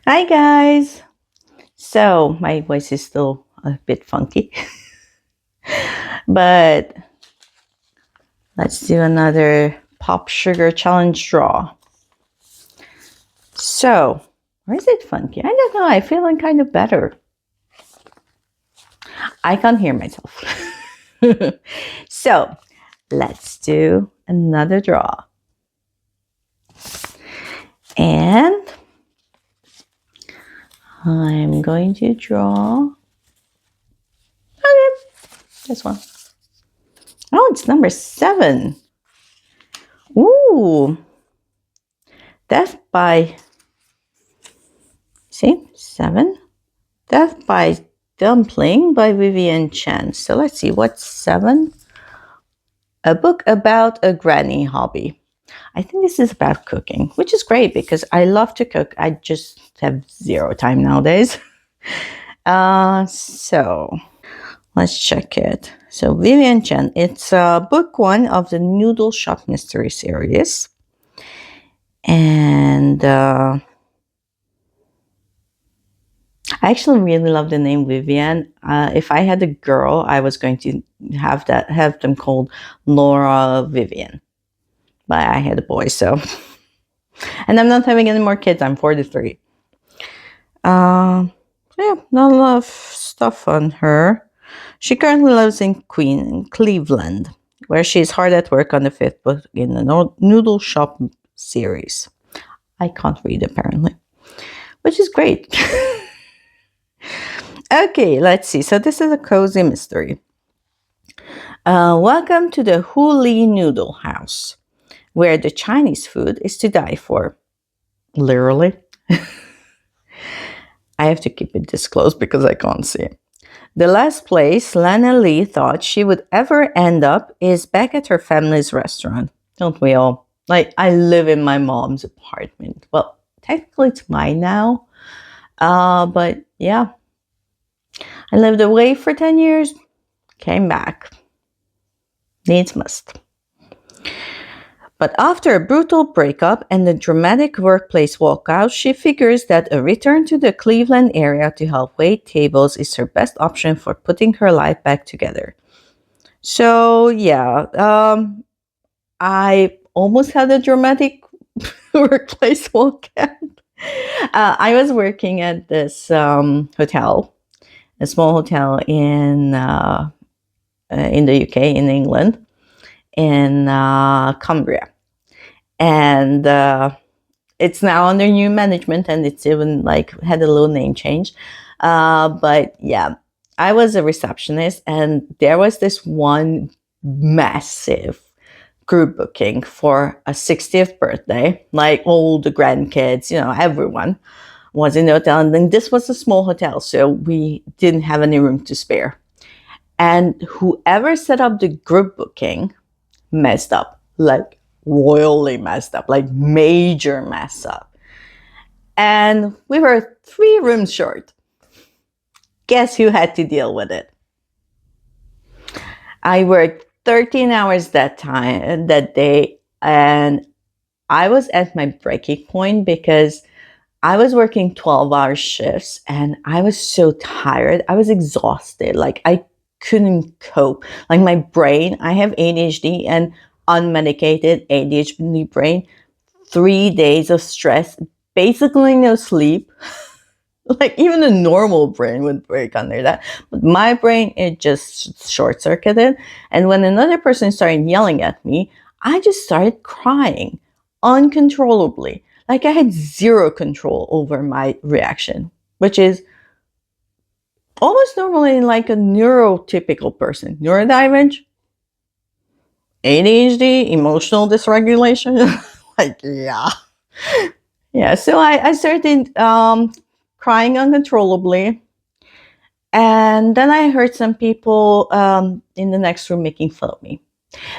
Hi guys! So, my voice is still a bit funky, but let's do another Pop Sugar Challenge draw. So, or is it funky? I don't know. I feeling kind of better. I can't hear myself. So, let's do another draw. And I'm going to draw this one. Oh, it's number 7. Ooh, Death by, see, 7. Death by Dumpling by Vivien Chien. So let's see, what's 7? A book about a granny hobby. I think this is about cooking, which is great because I love to cook. I just have zero time nowadays. So let's check it. So Vivien Chien, it's book 1 of the Noodle Shop Mystery series. And I actually really love the name Vivien. If I had a girl, I was going to have them called Laura Vivien. But I had a boy, so. And I'm not having any more kids. I'm 43. So yeah, not a lot of stuff on her. She currently lives in Cleveland, where she's hard at work on the 5th book in the Noodle Shop series. I can't read, apparently, which is great. Okay, let's see. So this is a cozy mystery. Welcome to the Huli Noodle House, where the Chinese food is to die for. Literally. I have to keep it this close because I can't see it. The last place Lana Lee thought she would ever end up is back at her family's restaurant. Don't we all? Like, I live in my mom's apartment. Well, technically it's mine now. But yeah. I lived away for 10 years, came back. Needs must. But after a brutal breakup and a dramatic workplace walkout, she figures that a return to the Cleveland area to help wait tables is her best option for putting her life back together. So, yeah, I almost had a dramatic workplace walkout. I was working at this hotel, a small hotel in the UK, in England, in Cumbria. And it's now under new management, and it's even like had a little name change. But yeah, I was a receptionist, and there was this one massive group booking for a 60th birthday. Like all the grandkids, everyone was in the hotel. And then this was a small hotel, so we didn't have any room to spare. And whoever set up the group booking messed up, like royally messed up, like major mess up. And we were 3 rooms short. Guess who had to deal with it? I worked 13 hours that day, and I was at my breaking point because I was working 12-hour shifts and I was so tired. I was exhausted. Like, I couldn't cope. Like, my brain, I have ADHD and unmedicated ADHD brain. 3 days of stress, basically no sleep. Like, even a normal brain would break under that. But my brain, it just short-circuited. And when another person started yelling at me, I just started crying uncontrollably. Like, I had zero control over my reaction, which is almost normally like a neurotypical person. Neurodivergent, ADHD, emotional dysregulation. Like, yeah. Yeah, so I started crying uncontrollably. And then I heard some people in the next room making fun of me.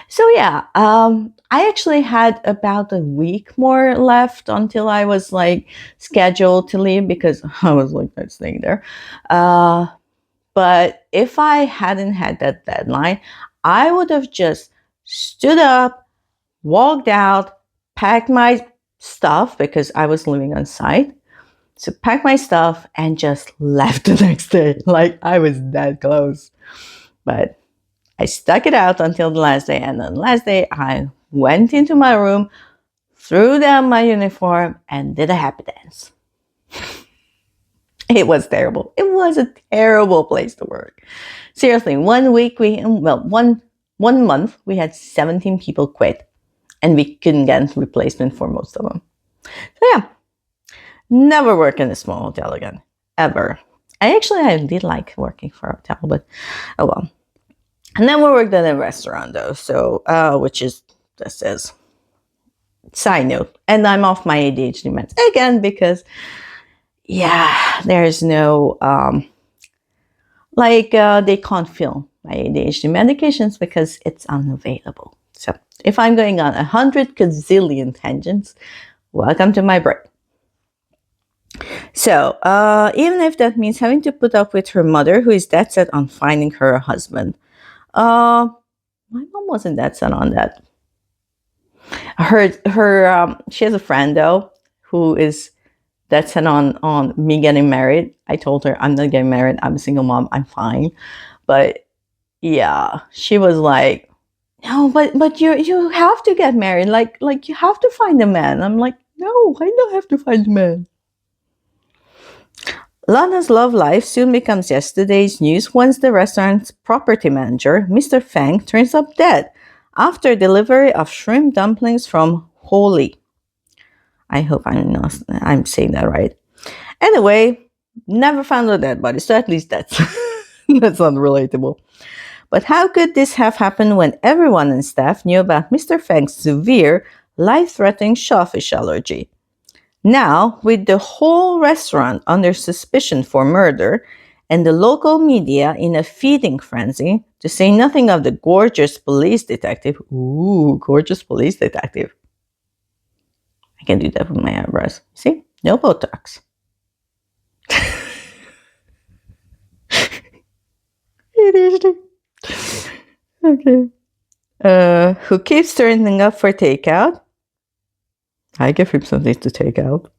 So yeah, I actually had about a week more left until I was like scheduled to leave because I was like not staying there. But if I hadn't had that deadline, I would have just stood up, walked out, packed my stuff because I was living on site, So packed my stuff and just left the next day. Like I was that close. But I stuck it out until the last day. And on the last day, I went into my room, threw down my uniform, and did a happy dance. It was terrible. It was a terrible place to work. Seriously, 1 week one month we had 17 people quit, and we couldn't get a replacement for most of them. So yeah, never work in a small hotel again, ever. I did like working for a hotel, but oh well. And then we worked at a restaurant though, so which is this is side note, and I'm off my ADHD meds again because yeah, there's no they can't fill my ADHD medications because it's unavailable. So if I'm going on 100 gazillion tangents, welcome to my brain. So even if that means having to put up with her mother, who is dead set on finding her a husband. My mom wasn't that set on that. She has a friend though who is dead set on me getting married. I told her I'm not getting married. I'm a single mom. I'm fine. But yeah, she was like, no, but you have to get married. Like you have to find a man. I'm like, no, I don't have to find a man. Lana's love life soon becomes yesterday's news once the restaurant's property manager, Mr. Feng, turns up dead after delivery of shrimp dumplings from Holy. I hope I'm saying that right. Anyway, never found a dead body, so at least that's that's unrelatable. But how could this have happened when everyone in staff knew about Mr. Feng's severe, life-threatening shellfish allergy? Now, with the whole restaurant under suspicion for murder and the local media in a feeding frenzy, to say nothing of the gorgeous police detective. Ooh, gorgeous police detective. I can do that with my eyebrows. See? No Botox. ADHD. Okay. Who keeps turning up for takeout? I give him something to take out.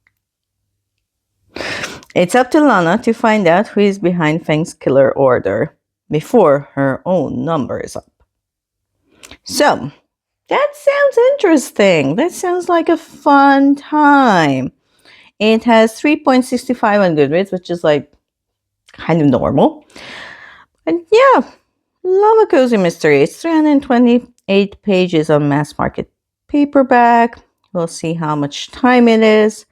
It's up to Lana to find out who is behind Feng's killer order before her own number is up. So, that sounds interesting. That sounds like a fun time. It has 3.65 on Goodreads, which is like kind of normal. And yeah, love a cozy mystery. It's 328 pages of mass market paperback. We'll see how much time it is.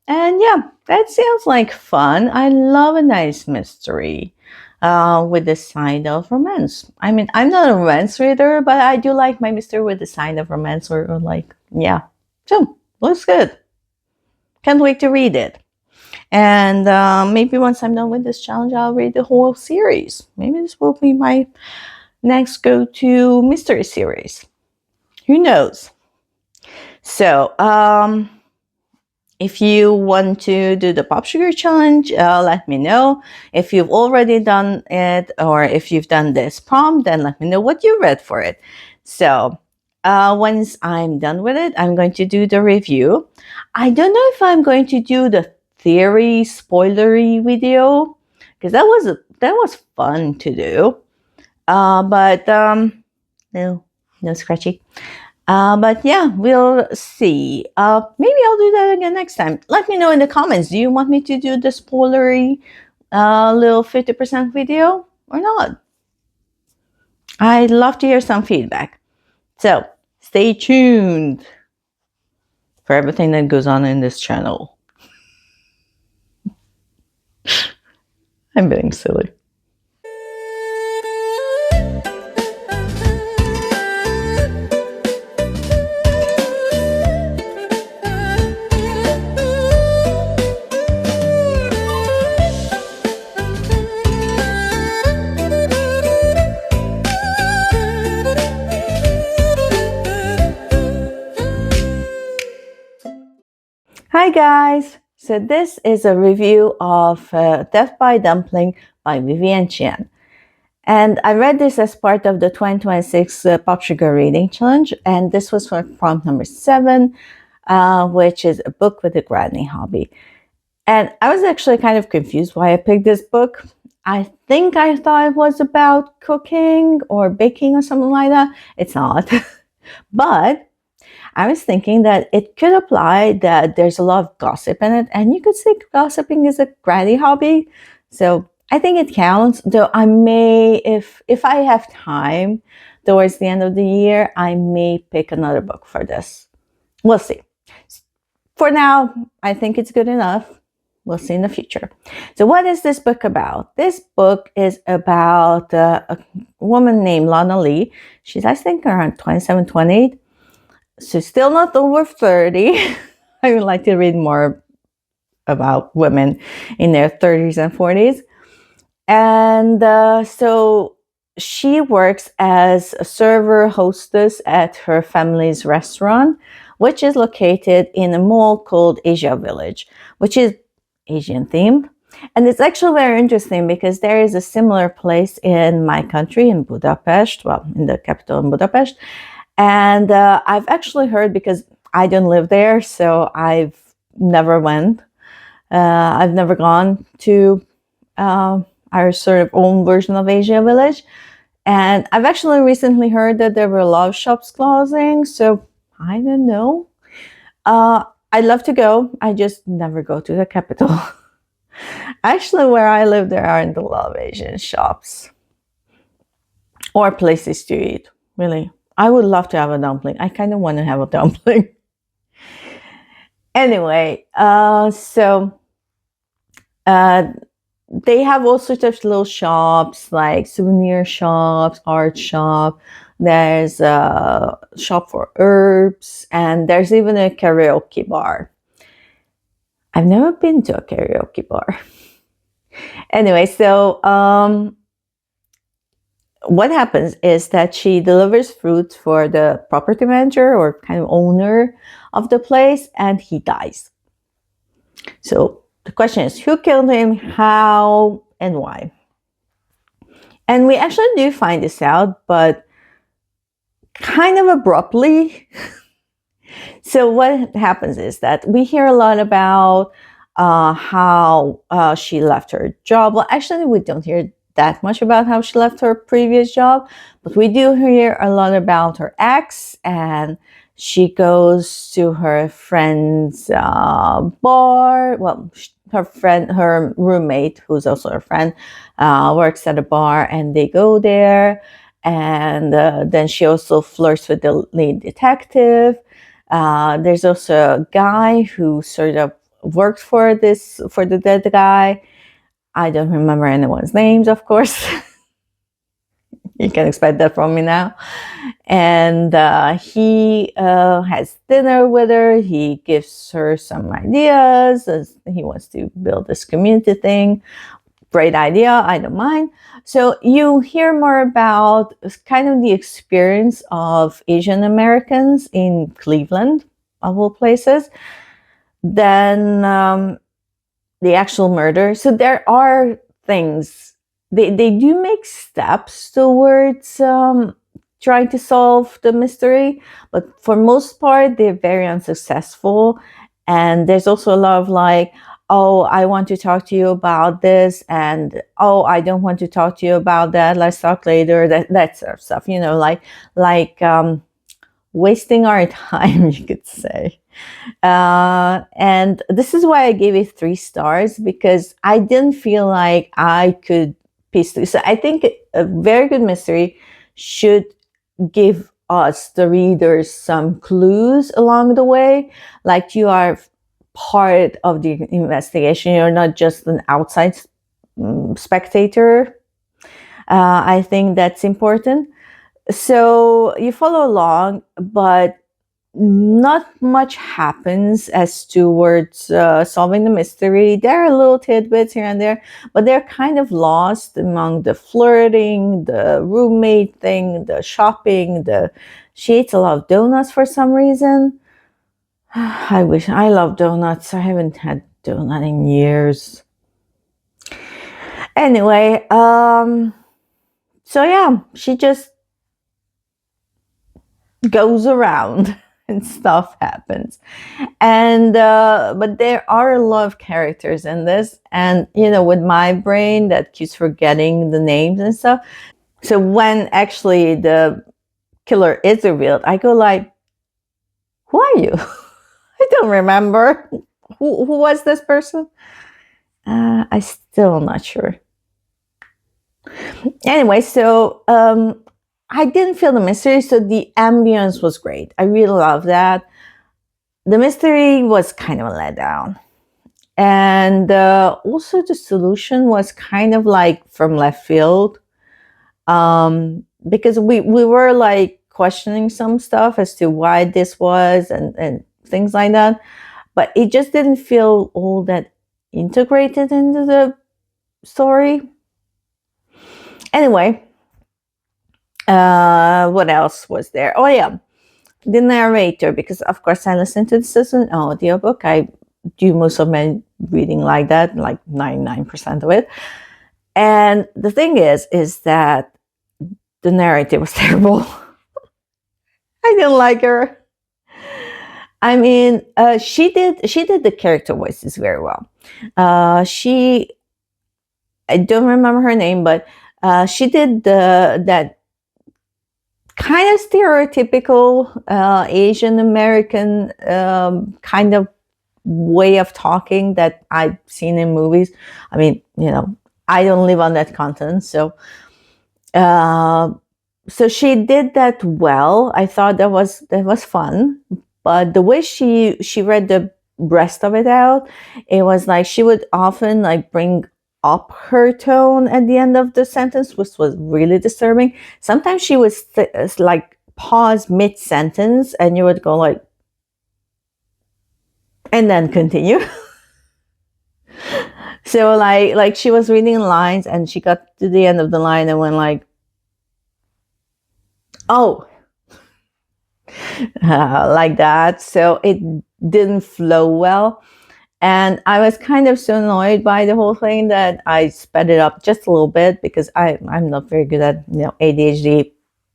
And yeah, that sounds like fun. I love a nice mystery with the side of romance. I mean, I'm not a romance reader, but I do like my mystery with the side of romance or like, yeah. So, looks good. Can't wait to read it. And maybe once I'm done with this challenge, I'll read the whole series. Maybe this will be my next go-to mystery series. Who knows? So, if you want to do the PopSugar challenge, let me know. If you've already done it or if you've done this prompt, then let me know what you read for it. So once I'm done with it, I'm going to do the review. I don't know if I'm going to do the theory spoilery video because that was fun to do. But no scratchy. But yeah, we'll see. Maybe I'll do that again next time. Let me know in the comments. Do you want me to do the spoilery little 50% video or not? I'd love to hear some feedback. So stay tuned for everything that goes on in this channel. I'm being silly. Hi guys! So this is a review of Death by Dumpling by Vivien Chien. And I read this as part of the 2026 PopSugar Reading Challenge, and this was for prompt number 7, which is a book with a granny hobby. And I was actually kind of confused why I picked this book. I think I thought it was about cooking or baking or something like that. It's not. But I was thinking that it could apply that there's a lot of gossip in it, and you could say gossiping is a granny hobby. So I think it counts. Though I may, if I have time towards the end of the year, I may pick another book for this. We'll see. For now, I think it's good enough. We'll see in the future. So what is this book about? This book is about a woman named Lana Lee. She's, I think, around 27, 28. She's still not over 30. I would like to read more about women in their 30s and 40s. And so she works as a server hostess at her family's restaurant, which is located in a mall called Asia Village, which is Asian themed. And it's actually very interesting because there is a similar place in my country, in Budapest, well, in the capital in Budapest. And I've actually heard, because I don't live there, so I've never went. I've never gone to our sort of own version of Asia Village. And I've actually recently heard that there were a lot of shops closing, so I don't know. I'd love to go. I just never go to the capital. Actually, where I live, there aren't a lot of Asian shops or places to eat, really. I would love to have a dumpling. I kind of want to have a dumpling. Anyway, they have all sorts of little shops, like souvenir shops, art shop. There's a shop for herbs, and there's even a karaoke bar. I've never been to a karaoke bar. Anyway, so what happens is that she delivers fruit for the property manager or kind of owner of the place, and he dies. So the question is, who killed him, how, and why? And we actually do find this out, but kind of abruptly. So what happens is that we hear a lot about how she left her job. Well, actually, we don't hear that much about how she left her previous job, but we do hear a lot about her ex, and she goes to her friend's bar. Well, her roommate, who's also her friend, works at a bar, and they go there. And then she also flirts with the lead detective. There's also a guy who sort of worked for the dead guy. I don't remember anyone's names, of course. You can expect that from me now. And he has dinner with her. He gives her some ideas. He wants to build this community thing. Great idea. I don't mind. So you hear more about kind of the experience of Asian Americans in Cleveland, of all places, than the actual murder. So there are things. They do make steps towards trying to solve the mystery, but for most part, they're very unsuccessful. And there's also a lot of like, oh, I want to talk to you about this, and oh, I don't want to talk to you about that. Let's talk later. That sort of stuff, like wasting our time, you could say. And this is why I gave it 3 stars, because I didn't feel like I could piece through. So I think a very good mystery should give us, the readers, some clues along the way. Like you are part of the investigation. You're not just an outside spectator. I think that's important. So you follow along, but not much happens as towards solving the mystery. There are little tidbits here and there, but they're kind of lost among the flirting, the roommate thing, the shopping. She eats a lot of donuts for some reason. I love donuts. I haven't had donut in years. Anyway, so yeah, she just goes around. and stuff happens. And but there are a lot of characters in this, and with my brain that keeps forgetting the names and stuff. So when actually the killer is revealed, I go like, who are you? I don't remember. Who was this person? I still not sure. Anyway, so I didn't feel the mystery, so the ambience was great. I really love that. The mystery was kind of a letdown. And also the solution was kind of like from left field. Because we were like questioning some stuff as to why this was and things like that. But it just didn't feel all that integrated into the story. Anyway, what else was there? Oh yeah, the narrator, because of course I listen to this as an audiobook. I do most of my reading like that, like 99% of it. And the thing is that the narrator was terrible. I didn't like her. I mean, she did the character voices very well. I don't remember her name, but she did that kind of stereotypical Asian American kind of way of talking that I've seen in movies. I mean, I don't live on that continent, so so she did that well. I thought that was fun, but the way she read the rest of it out, it was like she would often like bring up her tone at the end of the sentence, which was really disturbing. Sometimes she would like pause mid sentence, and you would go like, and then continue. So like she was reading lines, and she got to the end of the line and went like, oh, like that. So it didn't flow well. And I was kind of so annoyed by the whole thing that I sped it up just a little bit, because I'm not very good at ADHD.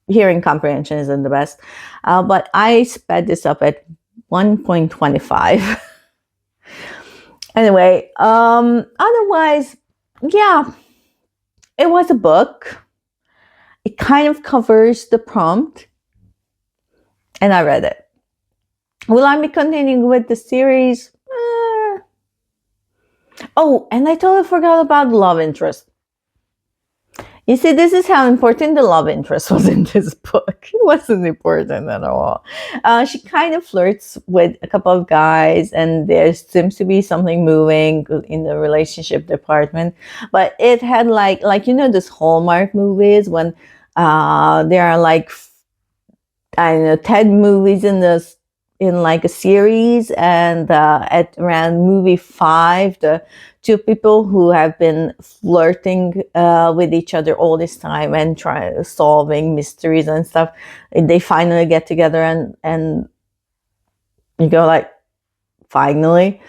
Hearing comprehension isn't the best. But I sped this up at 1.25. Anyway, otherwise, yeah, it was a book. It kind of covers the prompt, and I read it. Will I be continuing with the series? Oh, and I totally forgot about the love interest. You see, this is how important the love interest was in this book. It wasn't important at all. She kind of flirts with a couple of guys, and there seems to be something moving in the relationship department. But it had like this Hallmark movies when there are like, I don't know, 10 movies in like a series, and at around movie 5, the two people who have been flirting with each other all this time and solving mysteries and stuff, they finally get together, and you go like, finally.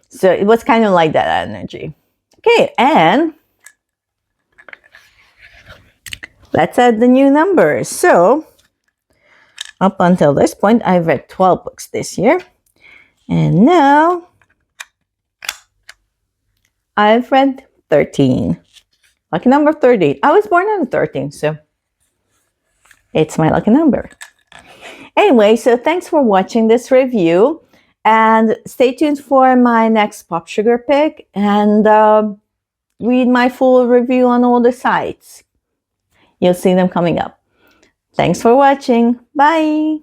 So it was kind of like that energy. Okay, and let's add the new numbers. So up until this point, I've read 12 books this year. And now I've read 13. Lucky number 13. I was born on the 13th, so it's my lucky number. Anyway, so thanks for watching this review. And stay tuned for my next PopSugar pick, and read my full review on all the sites. You'll see them coming up. Thanks for watching. Bye.